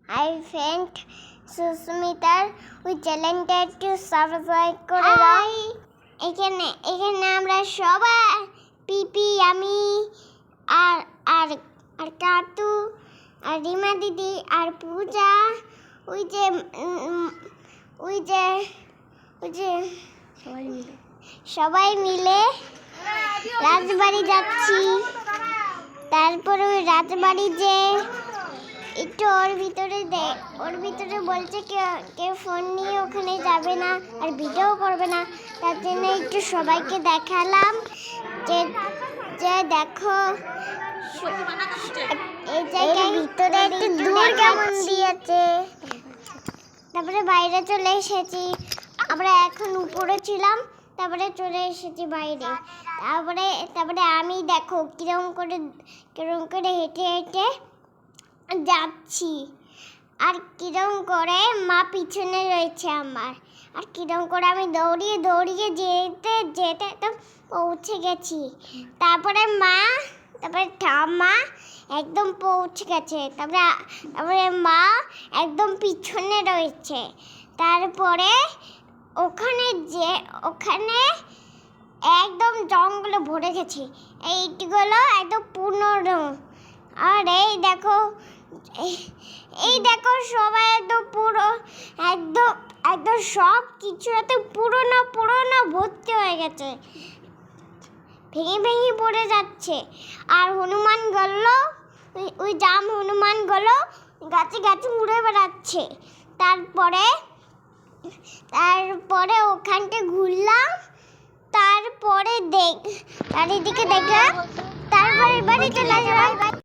Hi friend সুস্মিতার ওই চ্যানেলটা একটু সাবস্ক্রাইব করে দাও। এখানে আমরা সবাই পিপি আমি আর আর আর কাতু আর রিমা দিদি আর পূজা ওই যে সবাই মিলে রাজবাড়ি যাচ্ছি। তারপরে ওই রাজবাড়ি যে একটু ওর ভিতরে বলছে কেউ ফোন নিয়ে ওখানে যাবে না আর ভিডিও করবে না। তার জন্য একটু সবাইকে দেখালাম যে দেখো এই জায়গায় ভিতরে একটু দূর কেমন দিয়েছে। তারপরে বাইরে চলে এসেছি। আমরা এখন উপরে ছিলাম, তারপরে চলে এসেছি বাইরে। তারপরে আমি দেখো কিরকম করে হেঁটে যাচ্ছি আর কিরকম করে মা পিছনে রয়েছে আমার। আর কিরকম করে আমি দৌড়িয়ে যেতে তো পৌঁছে গেছি। তারপরে ঠাম্মা একদম পৌঁছে গেছে। তারপরে মা একদম পিছনে রয়েছে। তারপরে ওখানে একদম জঙ্গলে ভরে গেছে। এইগুলো একদম পুরনো। আর এই দেখো সবাই একদম একদম সব কিছু এত পুরনো ভর্তি হয়ে গেছে, ভেঙে পড়ে যাচ্ছে। আর হনুমান ওই হনুমান গাছে উড়ে বেড়াচ্ছে। তারপরে ওখানটা ঘুরলাম। তারপরে চারিদিকে দেখলাম। তারপরে বাড়ি চলে যাওয়া।